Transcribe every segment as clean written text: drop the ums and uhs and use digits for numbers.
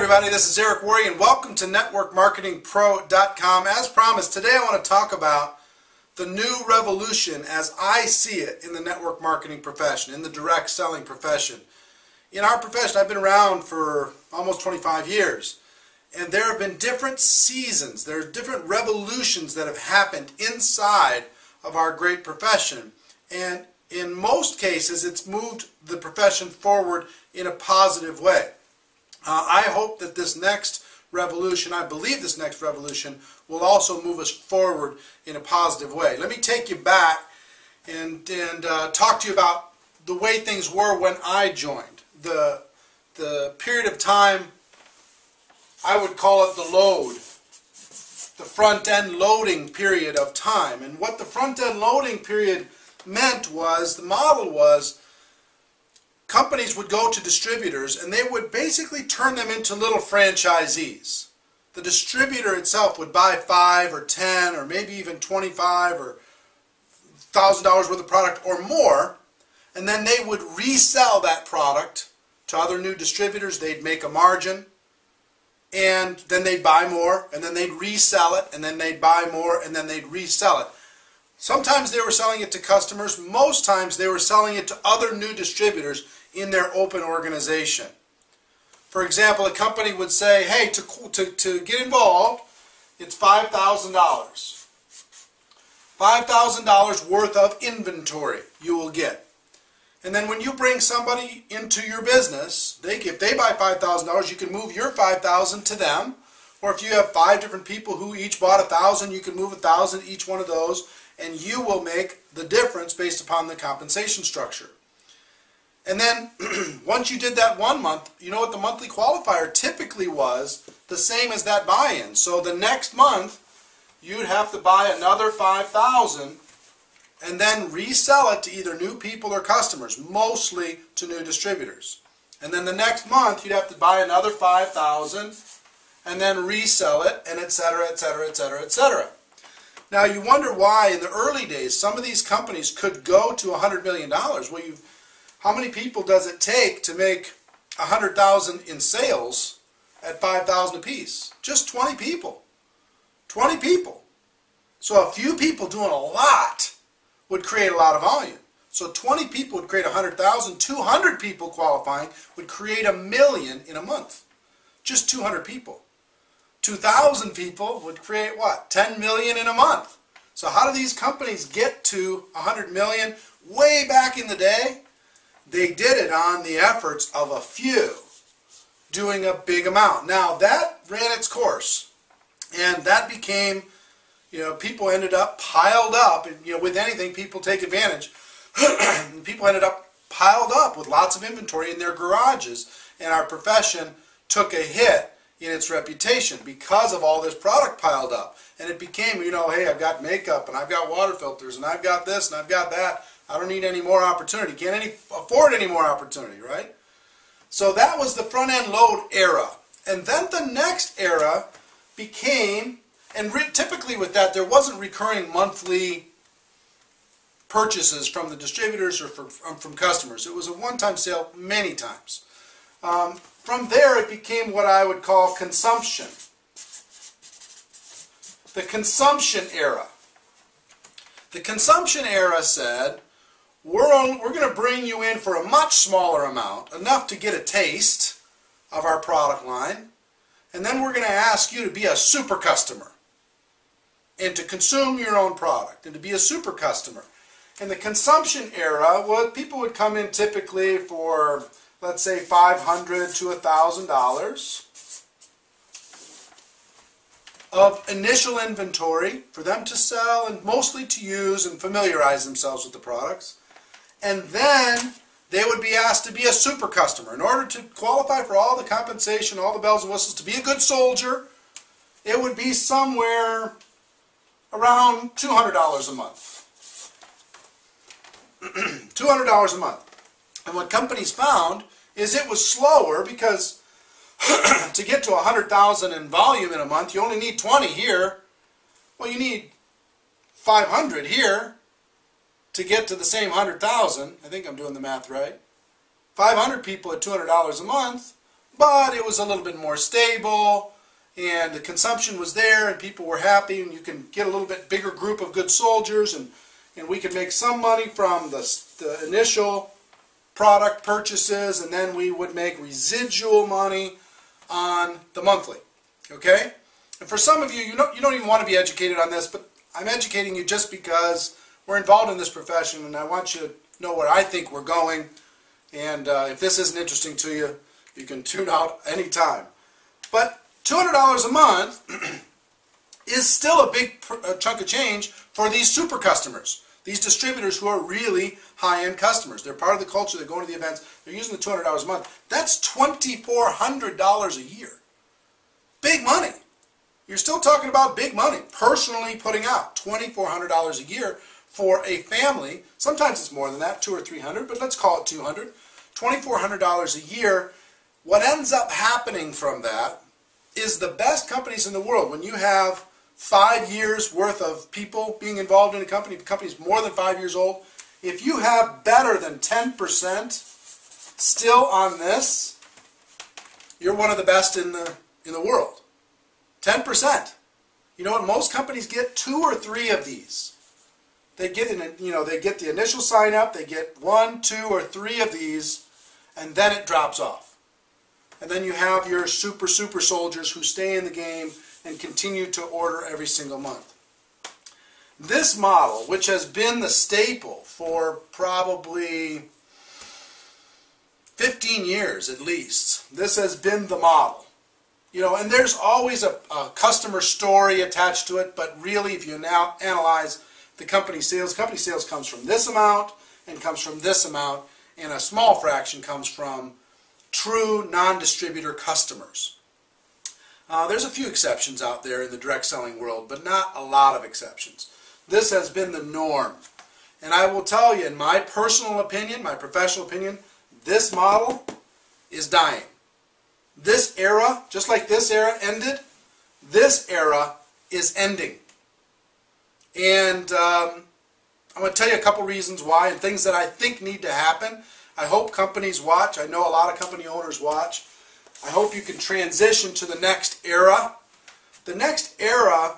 everybody, this is Eric Worre and welcome to NetworkMarketingPro.com. As promised, today I want to talk about the new revolution as I see it in the network marketing profession, in the direct selling profession. In our profession, I've been around for almost 25 years, and there have been different seasons, there are different revolutions that have happened inside of our great profession, and in most cases it's moved the profession forward in a positive way. I hope that this next revolution, I believe this next revolution, will also move us forward in a positive way. Let me take you back and talk to you about the way things were when I joined. The period of time, I would call it the load, the front-end loading period of time. And what the front-end loading period meant was, the model was, companies would go to distributors and they would basically turn them into little franchisees. The distributor itself would buy 5 or 10 or maybe even 25 or $1,000 worth of product or more, and then they would resell that product to other new distributors. They'd make a margin, and then they'd buy more, and then they'd resell it, and then they'd buy more, and then they'd resell it. Sometimes they were selling it to customers. Most times they were selling it to other new distributors in their open organization. For example, a company would say, hey, to get involved, it's $5,000. $5,000 worth of inventory you will get. And then when you bring somebody into your business, if they buy $5,000, you can move your $5,000 to them. Or if you have 5 different people who each bought $1,000, you can move $1,000 each one of those, and you will make the difference based upon the compensation structure. And then once you did that 1 month, you know what the monthly qualifier typically was? The same as that buy-in. So the next month you'd have to buy another $5,000 and then resell it to either new people or customers, mostly to new distributors. And then the next month you'd have to buy another $5,000 and then resell it, and etc., etc., etc., etc. Now you wonder why in the early days some of these companies could go to $100 million. Well, how many people does it take to make $100,000 in sales at $5,000 apiece? Just 20 people. 20 people. So a few people doing a lot would create a lot of volume. So 20 people would create 100,000. 200 people qualifying would create $1 million in a month. Just 200 people. 2,000 people would create what? 10 million in a month. So how do these companies get to 100 million? Way back in the day, they did it on the efforts of a few doing a big amount. Now that ran its course, and that became, people ended up piled up, and with anything people take advantage. People ended up piled up with lots of inventory in their garages, and our profession took a hit in its reputation because of all this product piled up. And it became, hey, I've got makeup, and I've got water filters, and I've got this, and I've got that. I don't need any more opportunity. Can't afford any more opportunity, right? So that was the front-end load era. And then the next era became, and typically with that, there wasn't recurring monthly purchases from the distributors or from customers. It was a one-time sale many times. From there, it became what I would call consumption. The consumption era. The consumption era said, we're going to bring you in for a much smaller amount, enough to get a taste of our product line, and then we're going to ask you to be a super customer and to consume your own product and to be a super customer. In the consumption era, people would come in typically for, let's say, $500 to $1,000 of initial inventory for them to sell and mostly to use and familiarize themselves with the products. And then they would be asked to be a super customer. In order to qualify for all the compensation, all the bells and whistles, to be a good soldier, it would be somewhere around $200 a month. $200 a month. And what companies found is it was slower because to get to 100,000 in volume in a month, you only need 20 here. Well, you need 500 here to get to the same 100,000. I think I'm doing the math right. 500 people at $200 a month. but it was a little bit more stable, and the consumption was there, and people were happy, and you can get a little bit bigger group of good soldiers, and we could make some money from the initial product purchases, and then we would make residual money on the monthly. Okay? And for some of you, you don't even want to be educated on this, but I'm educating you just because we're involved in this profession, and I want you to know where I think we're going. And if this isn't interesting to you, you can tune out anytime. But $200 a month is still a big chunk of change for these super customers, these distributors who are really high-end customers. They're part of the culture. They're going to the events. They're using the $200 a month. That's $2,400 a year. Big money. You're still talking about big money. Personally putting out $2,400 a year for a family. Sometimes it's more than that, $200 or $300, but let's call it $200. $2,400 a year. What ends up happening from that is the best companies in the world, when you have 5 years worth of people being involved in a company, the company's more than 5 years old, if you have better than 10% still on this, you're one of the best in the world. 10%. You know what most companies get? 2 or 3 of these. They get they get the initial sign up, they get 1, 2, or 3 of these, and then it drops off. And then you have your super soldiers who stay in the game and continue to order every single month. This model, which has been the staple for probably 15 years at least, this has been the model. You know, and there's always a customer story attached to it, but really if you now analyze the company sales comes from this amount and comes from this amount, and a small fraction comes from true non-distributor customers. There's a few exceptions out there in the direct selling world, but not a lot of exceptions. This has been the norm. And I will tell you, in my personal opinion, my professional opinion, this model is dying. This era, just like this era ended, this era is ending. And I'm going to tell you a couple reasons why and things that I think need to happen. I hope companies watch. I know a lot of company owners watch. I hope you can transition to the next era. The next era,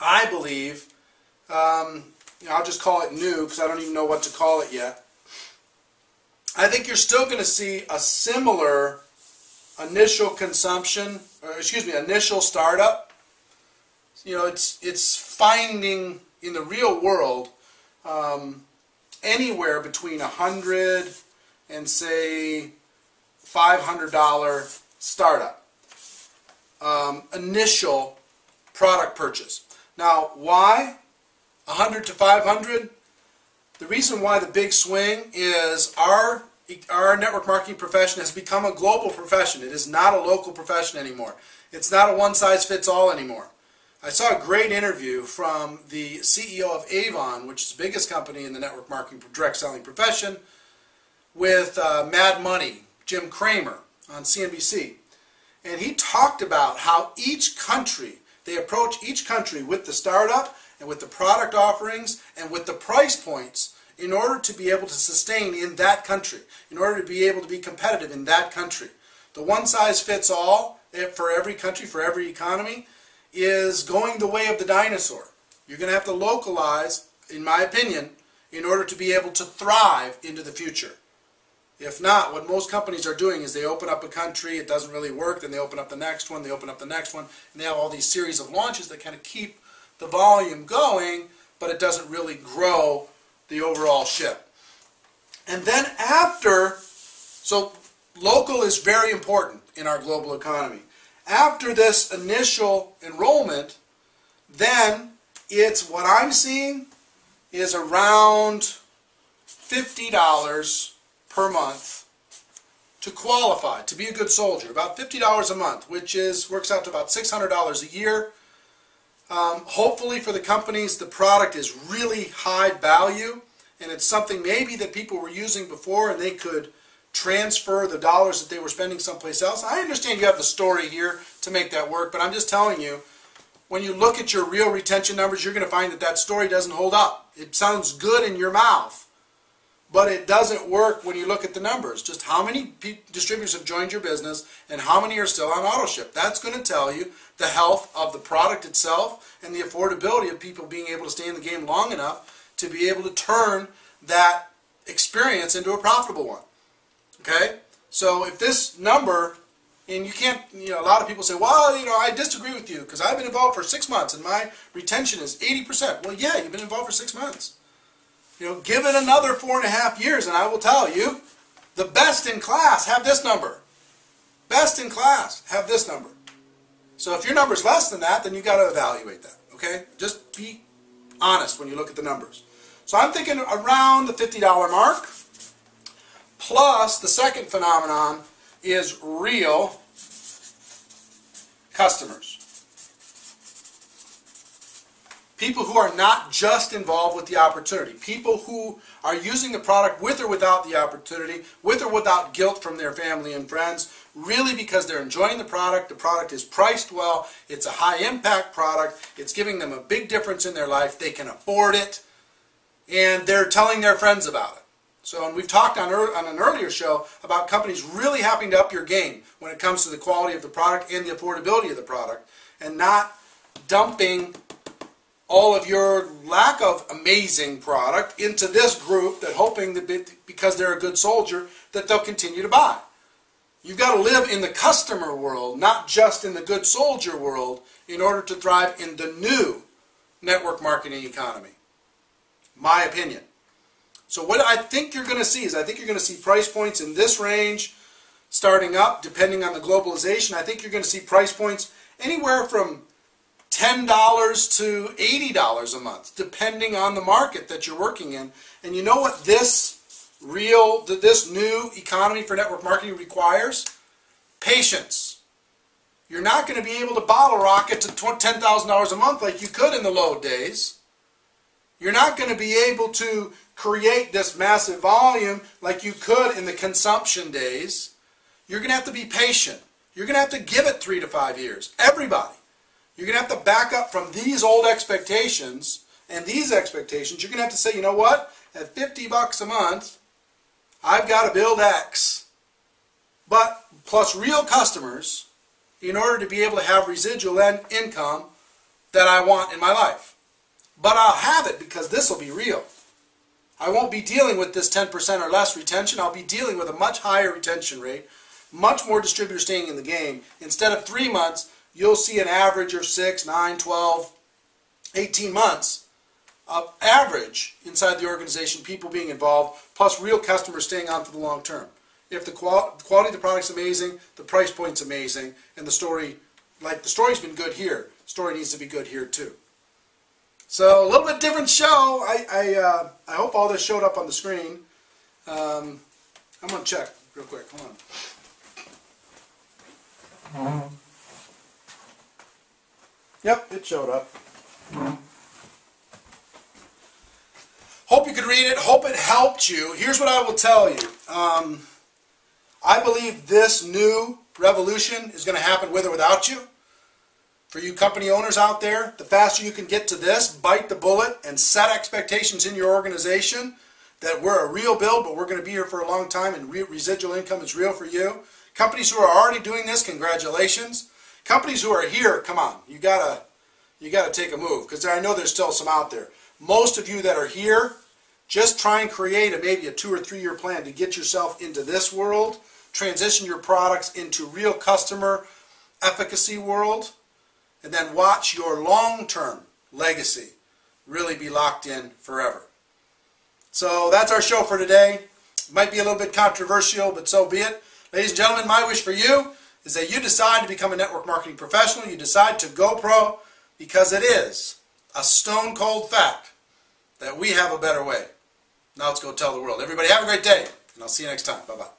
I believe, I'll just call it new because I don't even know what to call it yet. I think you're still going to see a similar initial consumption, initial startup. You know, it's finding in the real world anywhere between $100 and say $500 startup initial product purchase. Now, why 100 to 500? The reason why the big swing is our network marketing profession has become a global profession. It is not a local profession anymore. It's not a one-size-fits-all anymore. I saw a great interview from the CEO of Avon, which is the biggest company in the network marketing direct selling profession, with Mad Money, Jim Cramer, on CNBC. And he talked about how each country, they approach each country with the startup and with the product offerings and with the price points in order to be able to sustain in that country, in order to be able to be competitive in that country. The one-size-fits-all for every country, for every economy, is going the way of the dinosaur. You're going to have to localize, in my opinion, in order to be able to thrive into the future. If not, what most companies are doing is they open up a country, it doesn't really work, then they open up the next one, they open up the next one, and they have all these series of launches that kind of keep the volume going, but it doesn't really grow the overall ship. And then after, so local is very important in our global economy. After this initial enrollment, then it's, what I'm seeing is around $50 per month to qualify, to be a good soldier. About $50 a month, which works out to about $600 a year. Hopefully for the companies, the product is really high value, and it's something maybe that people were using before and they could transfer the dollars that they were spending someplace else. I understand you have the story here to make that work, but I'm just telling you, when you look at your real retention numbers, you're going to find that that story doesn't hold up. It sounds good in your mouth, but but it doesn't work when you look at the numbers. Just how many distributors have joined your business and how many are still on auto ship. That's going to tell you the health of the product itself and the affordability of people being able to stay in the game long enough to be able to turn that experience into a profitable one. Okay? So if this number, and you can't, a lot of people say, well, I disagree with you because I've been involved for 6 months and my retention is 80%. Well, yeah, you've been involved for 6 months. Give it another 4.5 years and I will tell you, the best in class have this number. Best in class have this number. So if your number's less than that, then you've got to evaluate that. Okay? Just be honest when you look at the numbers. So I'm thinking around the $50 mark. Plus, the second phenomenon is real customers. People who are not just involved with the opportunity. People who are using the product with or without the opportunity, with or without guilt from their family and friends, really because they're enjoying the product is priced well, it's a high impact product, it's giving them a big difference in their life, they can afford it, and they're telling their friends about it. So, and we've talked on an earlier show about companies really having to up your game when it comes to the quality of the product and the affordability of the product, and not dumping all of your lack of amazing product into this group that hoping that because they're a good soldier that they'll continue to buy. You've got to live in the customer world, not just in the good soldier world, in order to thrive in the new network marketing economy. My opinion. So what I think you're going to see is I think you're going to see price points in this range starting up depending on the globalization. I think you're going to see price points anywhere from $10 to $80 a month depending on the market that you're working in. And you know what this new economy for network marketing requires? Patience. You're not going to be able to bottle rocket to $10,000 a month like you could in the low days. You're not going to be able to create this massive volume like you could in the consumption days. You're going to have to be patient. You're going to have to give it 3 to 5 years. Everybody. You're going to have to back up from these old expectations and these expectations. You're going to have to say, you know what? At $50 a month, I've got to build X. But plus real customers in order to be able to have residual income that I want in my life. But I'll have it because this will be real. I won't be dealing with this 10% or less retention. I'll be dealing with a much higher retention rate, much more distributors staying in the game. Instead of 3 months, you'll see an average of 6, 9, 12, 18 months of average inside the organization, people being involved, plus real customers staying on for the long term. If the quality of the product's amazing, the price point's amazing, and the story, like the story's been good here, the story needs to be good here too. So a little bit different show. I hope all this showed up on the screen. I'm going to check real quick. Hold on. Yep, it showed up. Hope you could read it. Hope it helped you. Here's what I will tell you. I believe this new revolution is going to happen with or without you. For you company owners out there, the faster you can get to this, bite the bullet, and set expectations in your organization that we're a real build, but we're going to be here for a long time, and residual income is real for you. Companies who are already doing this, congratulations. Companies who are here, come on, you gotta take a move, because I know there's still some out there. Most of you that are here, just try and create maybe a 2 or 3 year plan to get yourself into this world, transition your products into real customer efficacy world, and then watch your long-term legacy really be locked in forever. So that's our show for today. It might be a little bit controversial, but so be it. Ladies and gentlemen, my wish for you is that you decide to become a network marketing professional. You decide to go pro, because it is a stone cold fact that we have a better way. Now let's go tell the world. Everybody have a great day, and I'll see you next time. Bye-bye.